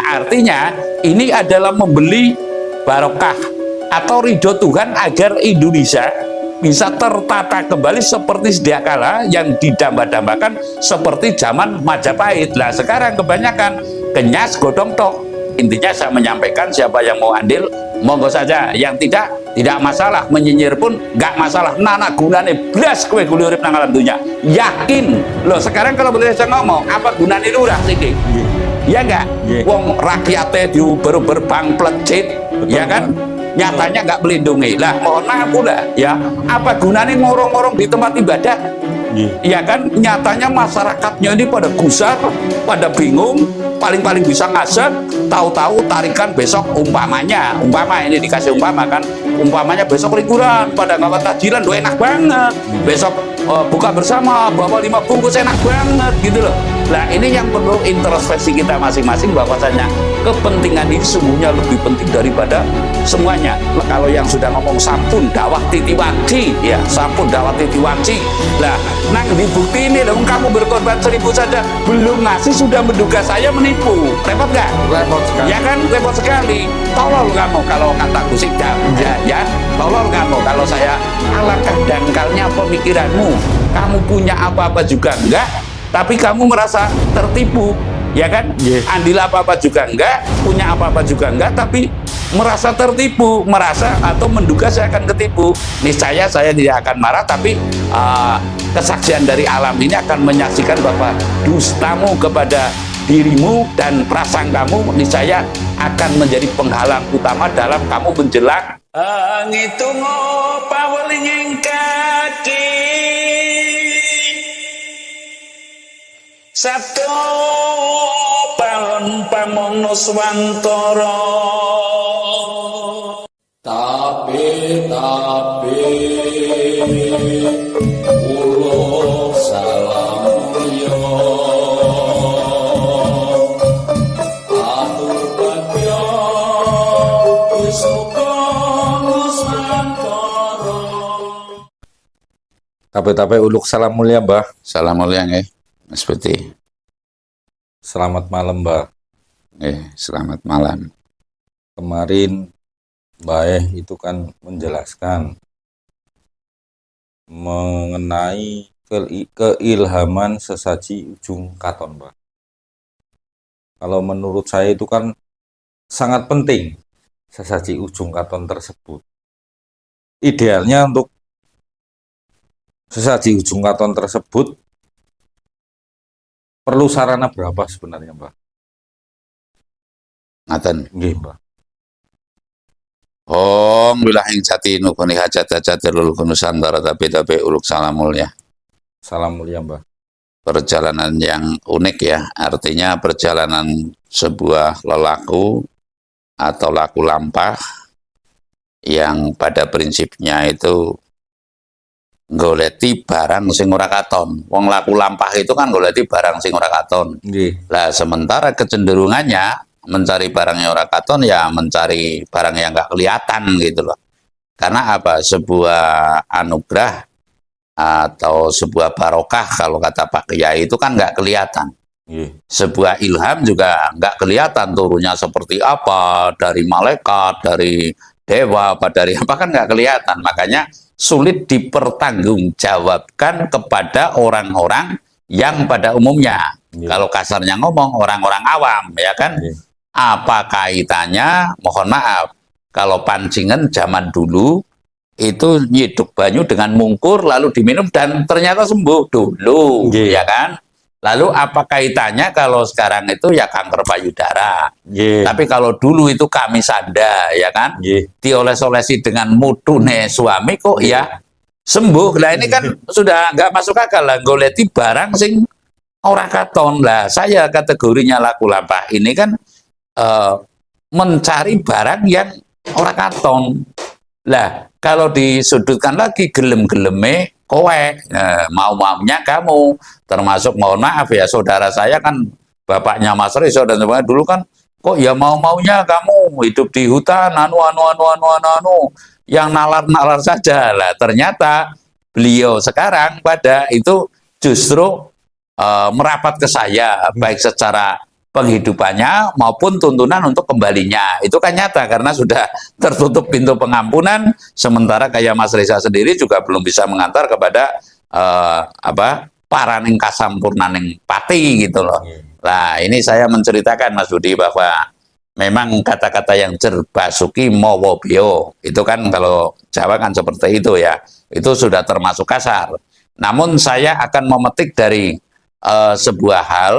Artinya ini adalah membeli barokah atau ridho Tuhan agar Indonesia bisa tertata kembali seperti sedia kala yang didamba-dambakan seperti zaman Majapahit. Lah sekarang kebanyakan kenyas godong tok. Intinya saya menyampaikan siapa yang mau andil monggo saja, yang tidak masalah, menyinyir pun nggak masalah. Nana gunane blas kowe kulo urip nang alam dunya. Yakin loh, sekarang kalau boleh saya ngomong apa gunane lurah sithik? Ya enggak? Wong rakyatnya diuber-uber bang plecit, ya kan? Nyatanya nggak melindungi. Lah mohon maaf pula ya, apa gunanya ngorong-ngorong di tempat ibadah? Ya kan, nyatanya masyarakatnya ini pada gusar, pada bingung, paling-paling bisa ngasep, tahu-tahu tarikan besok umpama ini dikasih umpama kan, umpamanya besok liburan, pada ngawat takjilan, lo enak banget, besok buka bersama, bawa 5 bungkus enak banget gitu loh. Nah ini yang perlu introspeksi kita masing-masing, bahwasanya kepentingan ini sungguhnya lebih penting daripada semuanya. Nah, kalau yang sudah ngomong sampun dakwah titiwanci, ya sampun dakwah titiwanci. Nah, nang dibukti ini dong, kamu berkorban 1000 saja belum ngasih sudah menduga saya menipu. Repot nggak? Repot sekali. Ya kan, repot sekali. Tolol kamu kalau kata Gusik ya. Tolol kamu kalau saya, alangkah dangkalnya pemikiranmu. Kamu punya apa-apa juga enggak, tapi kamu merasa tertipu, ya kan? Andil apa-apa juga enggak, punya apa-apa juga enggak, tapi merasa tertipu, merasa atau menduga saya akan ketipu. Niscaya saya tidak akan marah, tapi kesaksian dari alam ini akan menyaksikan bahwa dustamu kepada dirimu dan prasangkamu niscaya akan menjadi penghalang utama dalam kamu menjelang ngitung pawelinging kaki sabdo palon pamono swantara. Tapi ulo salam yo atur bagyo isuka nusantara. Tapi uluk salam mulia, Mbah. Salam mulia nggih Mas Peti. Selamat malam, Mbah. Selamat malam. Kemarin Mbah itu kan menjelaskan mengenai keilhaman sesaji ujung katon, Mbah. Kalau menurut saya itu kan sangat penting sesaji ujung katon tersebut. Idealnya untuk sesaji ujung katon tersebut perlu sarana berapa sebenarnya, Mbah? Ngaten. Nggih, Mbah. Bilah ing jati nukuni hajat-hajat lul nusantara tapi uluk salam mulia. Salam mulia, Mbah. Perjalanan yang unik ya, artinya perjalanan sebuah lelaku atau laku lampah yang pada prinsipnya itu goleti barang sing ora katon. Wong laku lampah itu kan goleti barang sing ora katon. Lah sementara kecenderungannya mencari barang yang ora katon ya mencari barang yang nggak kelihatan gitu loh. Karena apa? Sebuah anugerah atau sebuah barokah kalau kata Pak Kiai itu kan nggak kelihatan. Sebuah ilham juga nggak kelihatan turunnya seperti apa, dari malaikat, dari dewa, apa dari apa kan nggak kelihatan. Makanya sulit dipertanggungjawabkan kepada orang-orang yang pada umumnya. Kalau kasarnya ngomong orang-orang awam, ya kan? Apa kaitannya? Mohon maaf, kalau pancingan zaman dulu itu nyiduk banyu dengan mungkur lalu diminum dan ternyata sembuh dulu, ya kan? Lalu apa kaitannya kalau sekarang itu ya kanker payudara? Tapi kalau dulu itu kamisanda, ya kan? Dioles-olesi dengan mudune suami kok ya sembuh. Lah ini kan sudah nggak masuk akal lah, goleti barang sing ora katon. Lah saya kategorinya laku lampah ini kan mencari barang yang ora katon. Lah kalau disudutkan lagi gelem-geleme kowe, mau-maunya kamu, termasuk mohon maaf ya saudara saya kan bapaknya Mas Riso dan sebagainya dulu kan kok ya mau-maunya kamu hidup di hutan anu yang nalar-nalar saja. Lah ternyata beliau sekarang pada itu justru merapat ke saya baik secara penghidupannya maupun tuntunan untuk kembalinya. Itu kan nyata karena sudah tertutup pintu pengampunan, sementara kayak Mas Reza sendiri juga belum bisa mengantar kepada paraning kasampurnaning pati gitu loh. Nah, ini saya menceritakan Mas Budi bahwa memang kata-kata yang jerbasuki mowobio itu kan kalau Jawa kan seperti itu ya. Itu sudah termasuk kasar. Namun saya akan memetik dari sebuah hal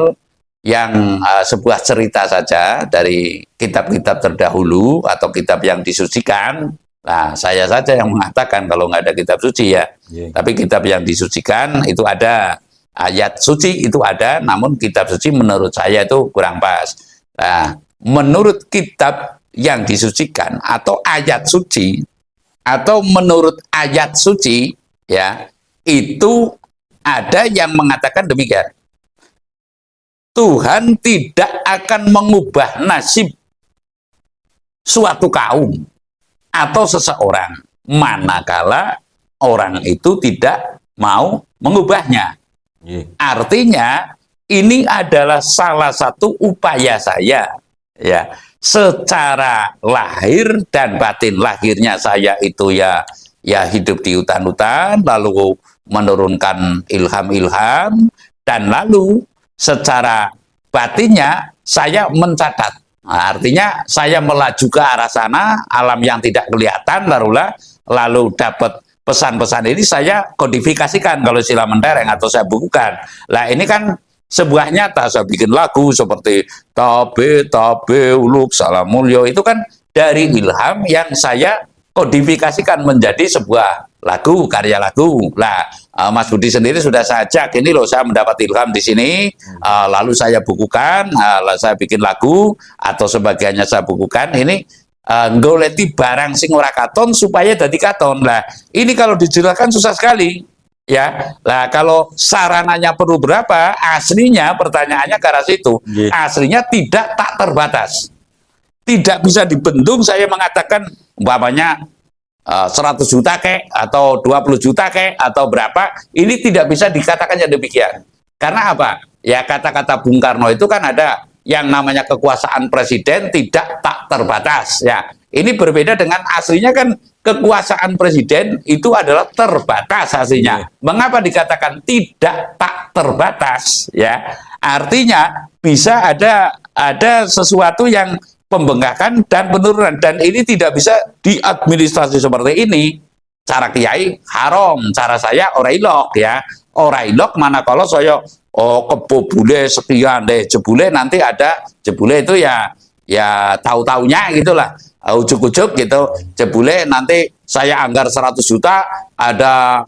yang sebuah cerita saja dari kitab-kitab terdahulu atau kitab yang disucikan. Nah, saya saja yang mengatakan kalau nggak ada kitab suci ya. Tapi kitab yang disucikan itu ada, ayat suci itu ada, namun kitab suci menurut saya itu kurang pas. Nah, menurut kitab yang disucikan atau ayat suci atau menurut ayat suci ya, itu ada yang mengatakan demikian. Tuhan tidak akan mengubah nasib suatu kaum atau seseorang manakala orang itu tidak mau mengubahnya. Artinya ini adalah salah satu upaya saya ya, secara lahir dan batin. Lahirnya saya itu ya hidup di hutan-hutan, lalu menurunkan ilham-ilham, dan lalu secara batinnya saya mencatat. Nah, artinya saya melaju ke arah sana, alam yang tidak kelihatan, lalu dapat pesan-pesan ini saya kodifikasikan kalau istilah mentereng atau saya bukukan. Lah ini kan sebuah nyata, saya bikin lagu seperti Tabe Uluk Salam Mulyo, itu kan dari ilham yang saya kodifikasikan menjadi sebuah lagu, karya lagu. Lah, Mas Budi sendiri sudah saya ajak, ini loh saya mendapat ilham di sini, lalu saya bukukan, lalu saya bikin lagu, atau sebagiannya saya bukukan, ini goleti barang sing ora katon supaya jadi katon. Lah, ini kalau dijelaskan susah sekali. Ya, lah kalau sarananya perlu berapa? Aslinya pertanyaannya ke arah situ. Aslinya tidak tak terbatas. Tidak bisa dibendung saya mengatakan umpamanya 100 juta kek atau 20 juta kek atau berapa, ini tidak bisa dikatakan yang demikian. Karena apa? Ya kata-kata Bung Karno itu kan ada yang namanya kekuasaan presiden tidak tak terbatas ya. Ini berbeda dengan aslinya kan kekuasaan presiden itu adalah terbatas aslinya. Mengapa dikatakan tidak tak terbatas ya? Artinya bisa ada sesuatu yang pembengkakan dan penurunan, dan ini tidak bisa diadministrasi seperti ini. Cara kiai haram, cara saya orailok ya. Orailok mana kalau saya kebobule sekian deh, jebule nanti ada jebule itu ya tahu-taunya gitulah. Ujuk-ujuk gitu, jebule nanti saya anggar 100 juta, ada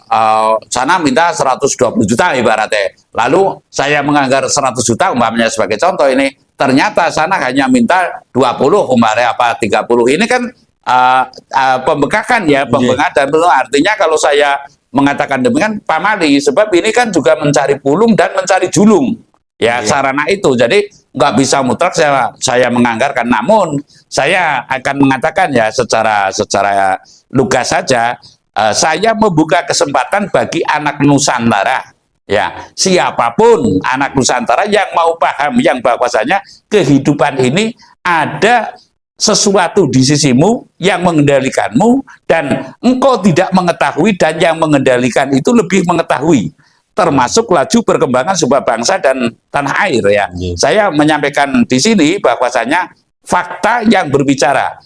sana minta 120 juta ibaratnya. Lalu saya menganggar 100 juta umpamanya sebagai contoh ini, ternyata sana hanya minta 20 umpamanya apa 30. Ini kan pembengkakan ya, pembengkakan. Artinya kalau saya mengatakan demikian pamali, sebab ini kan juga mencari pulung dan mencari julung. Ya, sarana itu. Jadi nggak bisa mutlak saya menganggarkan. Namun saya akan mengatakan ya secara lugas saja, saya membuka kesempatan bagi anak Nusantara. Ya, siapapun anak Nusantara yang mau paham yang bahwasanya kehidupan ini ada sesuatu di sisimu yang mengendalikanmu dan engkau tidak mengetahui, dan yang mengendalikan itu lebih mengetahui, termasuk laju perkembangan sebuah bangsa dan tanah air ya. Saya menyampaikan di sini bahwasanya fakta yang berbicara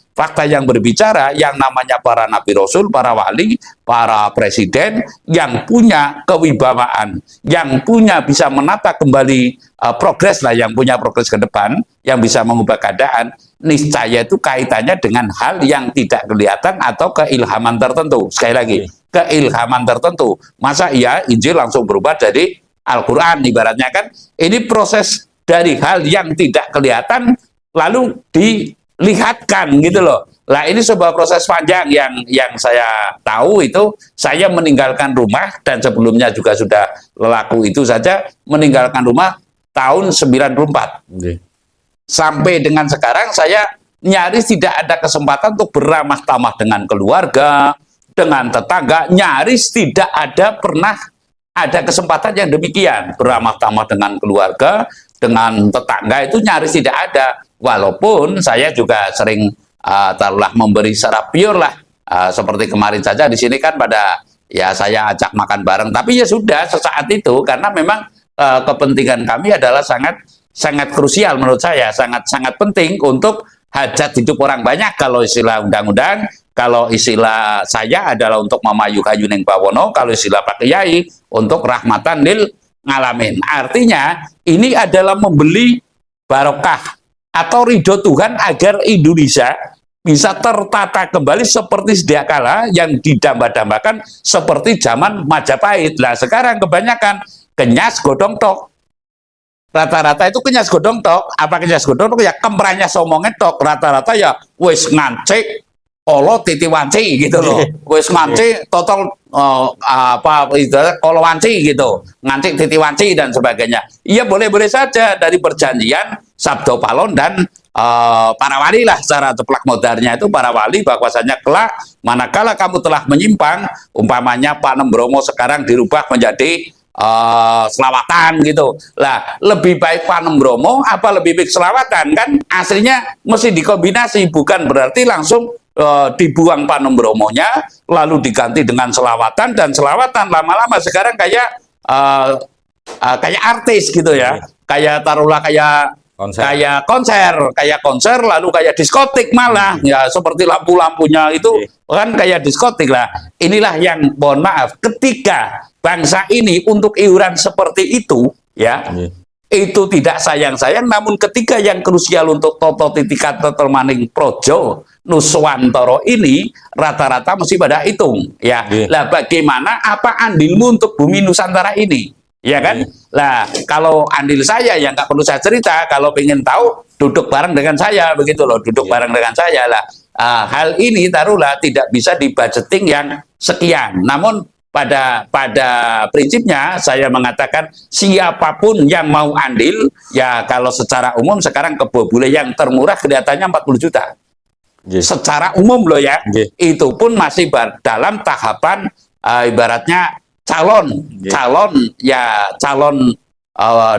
yang namanya para nabi rasul, para wali, para presiden yang punya kewibawaan, yang punya bisa menata kembali progres lah, yang punya progres ke depan, yang bisa mengubah keadaan, niscaya itu kaitannya dengan hal yang tidak kelihatan atau keilhaman tertentu. Sekali lagi, keilhaman tertentu. Masa iya Injil langsung berubah jadi Al-Quran ibaratnya kan? Ini proses dari hal yang tidak kelihatan lalu dilihatkan gitu loh. Nah ini sebuah proses panjang yang saya tahu. Itu saya meninggalkan rumah, dan sebelumnya juga sudah lelaku itu saja meninggalkan rumah tahun 94. Sampai dengan sekarang saya nyaris tidak ada kesempatan untuk beramah tamah dengan keluarga, dengan tetangga. Nyaris tidak ada pernah ada kesempatan yang demikian, beramah tamah dengan keluarga, dengan tetangga itu nyaris tidak ada. Walaupun saya juga sering taruhlah memberi secara pure lah, seperti kemarin saja di sini kan pada ya saya ajak makan bareng, tapi ya sudah sesaat itu karena memang kepentingan kami adalah sangat sangat krusial menurut saya, sangat sangat penting untuk hajat hidup orang banyak. Kalau istilah undang-undang, kalau istilah saya adalah untuk mamayu kayuning bawono, kalau istilah Pak Kiai untuk rahmatan lil ngalamin. Artinya ini adalah membeli barokah atau ridho Tuhan agar Indonesia bisa tertata kembali seperti sedia kala yang didamba-dambakan seperti zaman Majapahit. Lah sekarang kebanyakan kenyas godong tok. Rata-rata itu kenyas godong tok. Apa kenyas godong tok? Ya kempranya somongnya tok. Rata-rata ya wis ngancik olo titi wanci gitu loh. Wis ngancik total apa ibarat olo wanci gitu. Ngancik titi wanci dan sebagainya. Iya boleh-boleh saja dari perjanjian Sabdo Palon dan para wali lah, secara teplak modarnya itu para wali bahwasanya kelak manakala kamu telah menyimpang, umpamanya Panem Bromo sekarang dirubah menjadi selawatan gitu lah, lebih baik Panem Bromo apa lebih baik selawatan, kan aslinya mesti dikombinasi, bukan berarti langsung dibuang Panem Bromonya lalu diganti dengan selawatan, dan selawatan lama-lama sekarang kayak kayak artis gitu ya, kayak taruhlah kayak konser, lalu kayak diskotik malah, ya seperti lampu-lampunya itu kan kayak diskotik lah. Inilah yang mohon maaf, ketika bangsa ini untuk iuran seperti itu, ya, itu tidak sayang-sayang, namun ketika yang krusial untuk Toto Titikat Tetelmaning Projo Nuswantoro ini rata-rata mesti pada hitung, ya. Lah bagaimana apa andilmu untuk bumi Nusantara ini? Ya kan? Lah kalau andil saya yang nggak perlu saya cerita, kalau pengen tahu duduk bareng dengan saya begitu loh, duduk bareng dengan saya lah. Hal ini taruhlah tidak bisa dibudgeting yang sekian. Namun pada prinsipnya saya mengatakan siapapun yang mau andil, ya kalau secara umum sekarang kebo bule yang termurah kelihatannya 40 juta. Secara umum loh ya. Itu pun masih dalam tahapan ibaratnya calon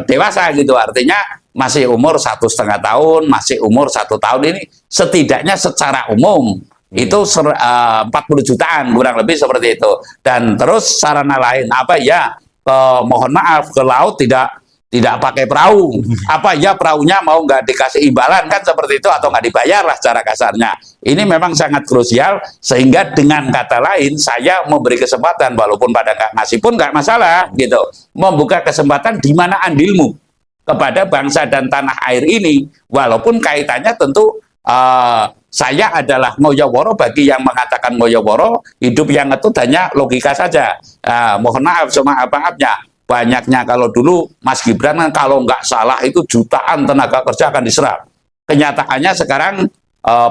dewasa gitu, artinya masih umur 1,5 tahun, masih umur 1 tahun, ini setidaknya secara umum itu 40 jutaan kurang lebih seperti itu. Dan terus sarana lain apa ya, mohon maaf ke laut tidak pakai perahu, apa ya perahunya mau nggak dikasih imbalan kan seperti itu, atau nggak dibayar lah secara kasarnya. Ini memang sangat krusial, sehingga dengan kata lain saya memberi kesempatan walaupun pada nggak ngasih pun nggak masalah gitu, membuka kesempatan di mana andilmu kepada bangsa dan tanah air ini, walaupun kaitannya tentu saya adalah ngoyoworo. Bagi yang mengatakan ngoyoworo hidup yang itu hanya logika saja, mohon maaf sama apa-apanya. Banyaknya kalau dulu Mas Gibran kan kalau nggak salah itu jutaan tenaga kerja akan diserap. Kenyataannya sekarang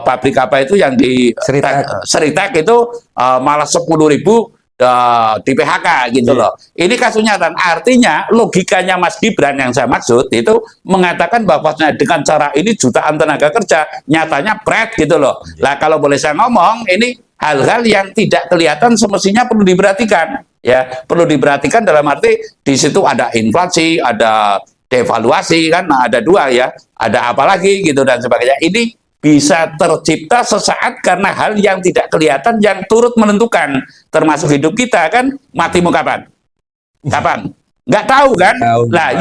pabrik apa itu yang di Seritek itu malah 10.000 di PHK gitu loh. Ini kasusnya, dan artinya logikanya Mas Gibran yang saya maksud itu mengatakan bahwa dengan cara ini jutaan tenaga kerja, nyatanya pret gitu loh. Lah kalau boleh saya ngomong, ini hal-hal yang tidak kelihatan semestinya perlu diperhatikan. Ya, perlu diperhatikan dalam arti di situ ada inflasi, ada devaluasi kan, ada dua ya, ada apa lagi gitu dan sebagainya. Ini bisa tercipta sesaat karena hal yang tidak kelihatan yang turut menentukan, termasuk hidup kita kan, matimu kapan? Kapan? Nggak tahu kan? Lah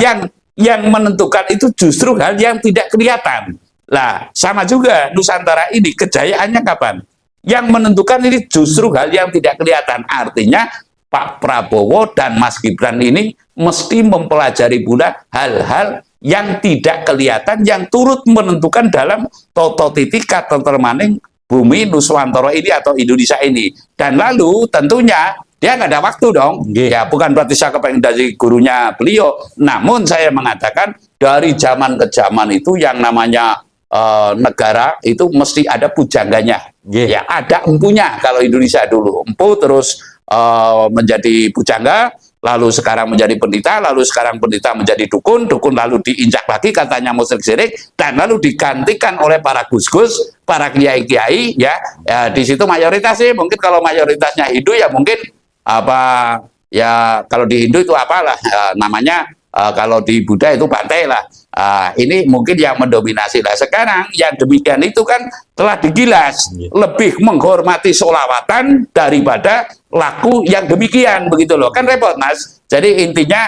yang menentukan itu justru hal yang tidak kelihatan. Lah sama juga Nusantara ini kejayaannya kapan? Yang menentukan ini justru hal yang tidak kelihatan. Artinya Pak Prabowo dan Mas Gibran ini mesti mempelajari pula hal-hal yang tidak kelihatan yang turut menentukan dalam Toto Titikat Tetelmaning bumi Nuswantoro ini atau Indonesia ini. Dan lalu tentunya dia nggak ada waktu dong. Ya bukan berarti saya kepengen dari gurunya beliau, namun saya mengatakan dari zaman ke zaman itu yang namanya negara itu mesti ada pujangganya. Ya ada empunya. Kalau Indonesia dulu empu, terus menjadi pujangga, lalu sekarang menjadi pendeta, lalu sekarang pendeta menjadi dukun, dukun lalu diinjak lagi katanya musyrik syirik, dan lalu digantikan oleh para gus-gus, para kiai-kiai ya. Di situ mayoritas sih, mungkin kalau mayoritasnya Hindu ya mungkin apa ya, kalau di Hindu itu apalah namanya, kalau di Buddha itu Bante lah. Ini mungkin yang mendominasi. Nah sekarang yang demikian itu kan telah digilas, lebih menghormati sholawatan daripada laku yang demikian, begitu loh, kan repot Mas. Jadi intinya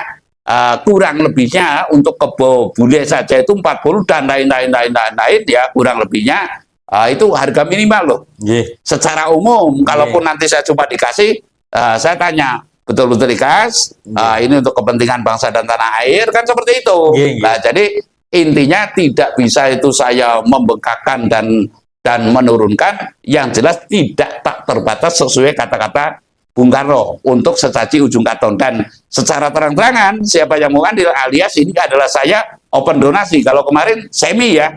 kurang lebihnya untuk kebo bule saja itu 40 dan lain-lain ya, kurang lebihnya itu harga minimal loh. Secara umum, kalaupun nanti saya coba dikasih, saya tanya betul-betul ikhlas, ini untuk kepentingan bangsa dan tanah air, kan seperti itu. Nah, jadi intinya tidak bisa itu saya membengkakkan dan menurunkan, yang jelas tidak tak terbatas sesuai kata-kata Bung Karno untuk sesaji ujung katon, dan secara terang-terangan siapa yang mau andil, alias ini adalah saya open donasi. Kalau kemarin semi ya,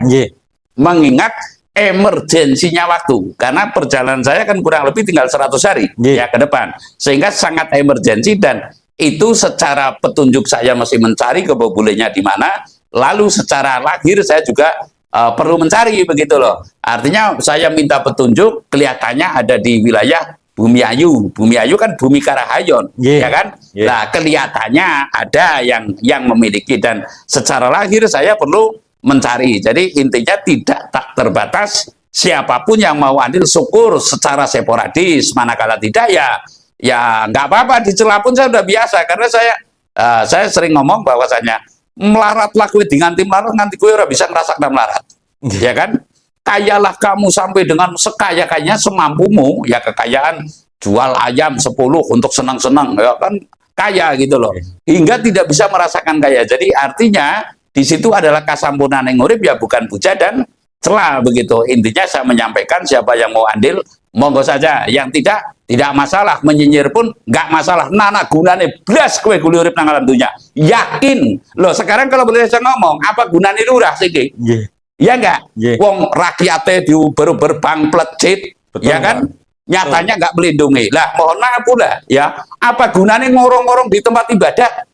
mengingat emergensinya waktu, karena perjalanan saya kan kurang lebih tinggal 100 hari ya ke depan, sehingga sangat emergensi, dan itu secara petunjuk saya masih mencari kebobulenya di mana, lalu secara lahir saya juga perlu mencari, begitu loh. Artinya saya minta petunjuk, kelihatannya ada di wilayah Bumi Ayu. Bumi Ayu kan bumi Karahayon, ya kan? Nah, kelihatannya ada yang memiliki, dan secara lahir saya perlu mencari. Jadi intinya tidak tak terbatas, siapapun yang mau andil syukur secara sporadis, manakala tidak ya nggak apa-apa, dicela pun saya udah biasa, karena saya sering ngomong bahwasanya melarat lah kue dengan tim melarat, nanti kue udah bisa ngerasakan melarat, ya kan? Kayalah kamu sampai dengan sekaya-kayanya semampumu, ya kekayaan jual ayam 10 untuk senang-senang, ya kan kaya gitu loh, hingga tidak bisa merasakan kaya. Jadi artinya di situ adalah kasampurnaan yang urip, ya bukan puja dan celah, begitu. Intinya saya menyampaikan, siapa yang mau andil monggo saja, yang tidak masalah, menyinyir pun nggak masalah. Nana gunane blas kue kuli urip nang alam dunya, yakin loh. Sekarang kalau boleh saya ngomong, apa gunane lurah sih? Ya enggak, wong rakyatnya diuber-uber bang plecit, ya kan, nyatanya nggak melindungi. Lah mohon maaf pula ya, apa gunanya ngorong-ngorong di tempat ibadah,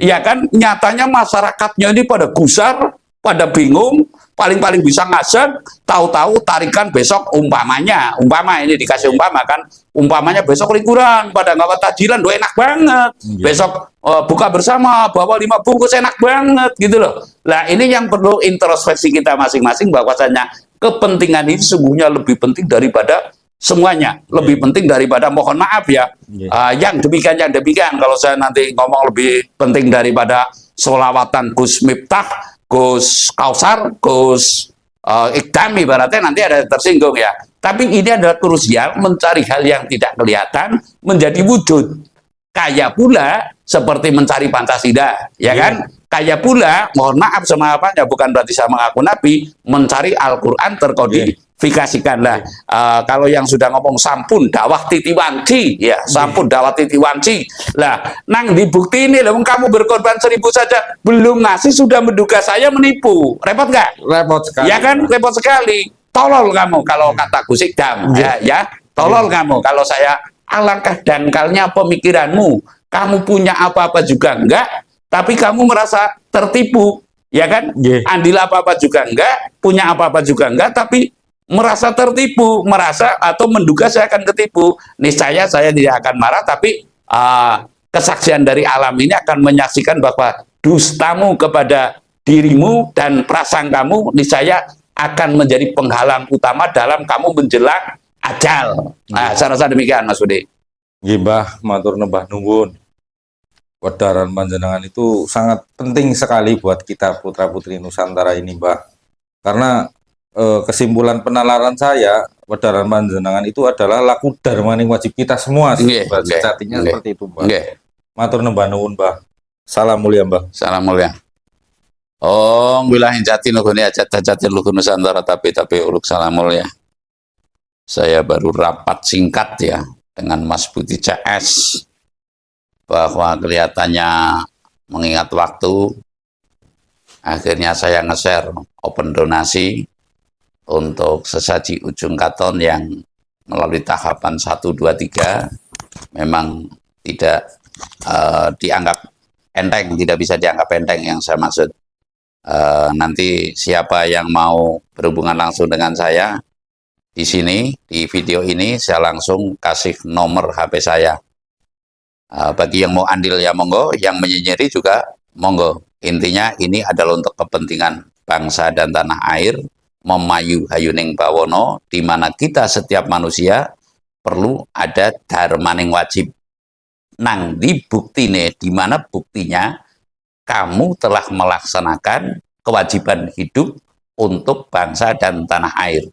ya kan, nyatanya masyarakatnya ini pada gusar, pada bingung, paling-paling bisa ngasih, tahu-tahu tarikan besok umpama ini dikasih umpamanya besok liburan, pada ngawat tajilan, do enak banget, besok buka bersama bawa 5 bungkus, enak banget gitu loh. Nah ini yang perlu introspeksi kita masing-masing, bahwasanya kepentingan ini sungguhnya lebih penting daripada semuanya, lebih penting daripada, mohon maaf ya, yang demikian. Kalau saya nanti ngomong lebih penting daripada sholawatan Gus Miftah, Gus Kausar, Gus Ikdam, ibaratnya nanti ada tersinggung ya. Tapi ini adalah krusial, mencari hal yang tidak kelihatan menjadi wujud. Kaya pula seperti mencari Pancasila, ya kan? Kaya pula, mohon maaf sama apanya, bukan berarti saya mengaku nabi, mencari Al-Quran terkodifikasikan lah. Kalau yang sudah ngomong sampun dakwah titiwanci, ya sampun dakwah titiwanci. Lah, nang dibukti ini loh, kamu berkorban 1000 saja, belum ngasih sudah menduga saya menipu. Repot nggak? Repot sekali. Ya kan, repot sekali. Tolol kamu kalau kata Gus Ikdam, ya, tolol kamu kalau saya. Alangkah dangkalnya pemikiranmu, kamu punya apa-apa juga enggak, tapi kamu merasa tertipu, ya kan? Andil apa-apa juga enggak, punya apa-apa juga enggak, tapi merasa tertipu, merasa atau menduga saya akan ketipu. Niscaya saya tidak akan marah, tapi kesaksian dari alam ini akan menyaksikan bahwa dustamu kepada dirimu dan prasangkamu niscaya akan menjadi penghalang utama dalam kamu menjelang ajal. Nah, saya rasa demikian Mas Budi. Nggih, Mbah, matur nembah nuwun. Wedaran panjenengan itu sangat penting sekali buat kita putra-putri Nusantara ini, Mbah. Karena kesimpulan penalaran saya, wedaran panjenengan itu adalah laku darmaning wajib kita semua. Sejatinya seperti itu, Mbah. Matur nembah nuwun, Mbah. Salam mulia, Mbah. Salam mulia. Wilayah jati nuguni ajat lugu Nusantara tapi uluk salam mulia. Saya baru rapat singkat ya dengan Mas Budi CS, bahwa kelihatannya mengingat waktu, akhirnya saya nge-share open donasi untuk sesaji ujung katon yang melalui tahapan 1, 2, 3 memang tidak dianggap enteng, tidak bisa dianggap enteng yang saya maksud. Nanti siapa yang mau berhubungan langsung dengan saya, di sini, di video ini, saya langsung kasih nomor HP saya. Bagi yang mau andil ya monggo, yang menyinyiri juga monggo, intinya ini adalah untuk kepentingan bangsa dan tanah air, memayu hayuning bawono, di mana kita setiap manusia perlu ada dharmaning wajib. Nang di buktine, di mana buktinya kamu telah melaksanakan kewajiban hidup untuk bangsa dan tanah air.